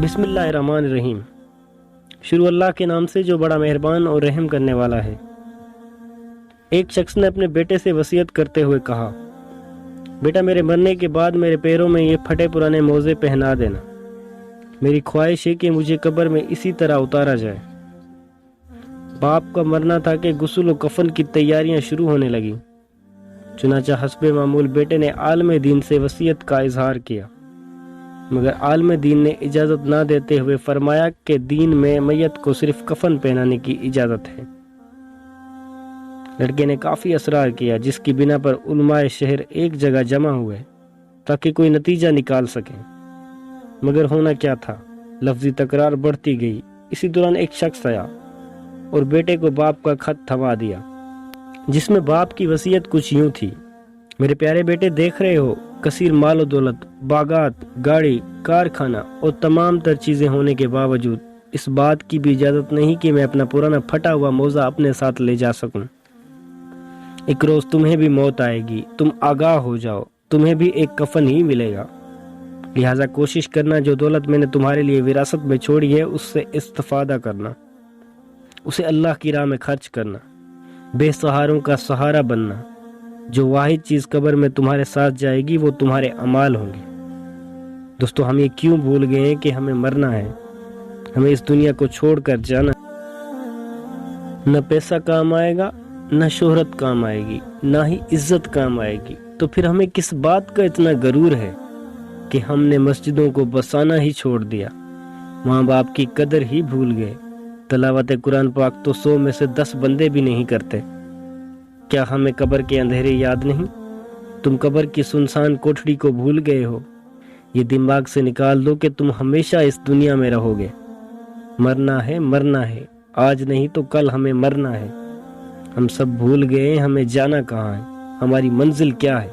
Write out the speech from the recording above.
بسم اللہ الرحمن الرحیم۔ شروع اللہ کے نام سے جو بڑا مہربان اور رحم کرنے والا ہے۔ ایک شخص نے اپنے بیٹے سے وصیت کرتے ہوئے کہا، بیٹا میرے مرنے کے بعد میرے پیروں میں یہ پھٹے پرانے موزے پہنا دینا۔ میری خواہش ہے کہ مجھے قبر میں اسی طرح اتارا جائے۔ باپ کا مرنا تھا کہ غسل و کفن کی تیاریاں شروع ہونے لگیں۔ چنانچہ حسب معمول بیٹے نے عالم دین سے وصیت کا اظہار کیا، مگر عالم دین نے اجازت نہ دیتے ہوئے فرمایا کہ دین میں میت کو صرف کفن پہنانے کی اجازت ہے۔ لڑکے نے کافی اصرار کیا، جس کی بنا پر علماء شہر ایک جگہ جمع ہوئے تاکہ کوئی نتیجہ نکال سکیں، مگر ہونا کیا تھا، لفظی تکرار بڑھتی گئی۔ اسی دوران ایک شخص آیا اور بیٹے کو باپ کا خط تھما دیا، جس میں باپ کی وصیت کچھ یوں تھی، میرے پیارے بیٹے دیکھ رہے ہو، کثیر مال و دولت، باغات، گاڑی، کارخانہ اور تمام تر چیزیں ہونے کے باوجود اس بات کی بھی اجازت نہیں کہ میں اپنا پرانا پھٹا ہوا موزہ اپنے ساتھ لے جا سکوں۔ ایک روز تمہیں بھی موت آئے گی، تم آگاہ ہو جاؤ، تمہیں بھی ایک کفن ہی ملے گا، لہٰذا کوشش کرنا جو دولت میں نے تمہارے لیے وراثت میں چھوڑی ہے اس سے استفادہ کرنا، اسے اللہ کی راہ میں خرچ کرنا، بے سہاروں کا سہارا بننا۔ جو واحد چیز قبر میں تمہارے ساتھ جائے گی وہ تمہارے اعمال ہوں گے۔ دوستو، ہم یہ کیوں بھول گئے ہیں کہ ہمیں مرنا ہے، ہمیں اس دنیا کو چھوڑ کر جانا ہے۔ نہ پیسہ کام آئے گا، نہ شہرت کام آئے گی، نہ ہی عزت کام آئے گی، تو پھر ہمیں کس بات کا اتنا غرور ہے کہ ہم نے مسجدوں کو بسانا ہی چھوڑ دیا، ماں باپ کی قدر ہی بھول گئے، تلاوت قرآن پاک تو 100 میں سے 10 بندے بھی نہیں کرتے۔ کیا ہمیں قبر کے اندھیرے یاد نہیں؟ تم قبر کی سنسان کوٹھڑی کو بھول گئے ہو؟ یہ دماغ سے نکال دو کہ تم ہمیشہ اس دنیا میں رہو گے۔ مرنا ہے، مرنا ہے، آج نہیں تو کل ہمیں مرنا ہے۔ ہم سب بھول گئے ہمیں جانا کہاں ہے، ہماری منزل کیا ہے۔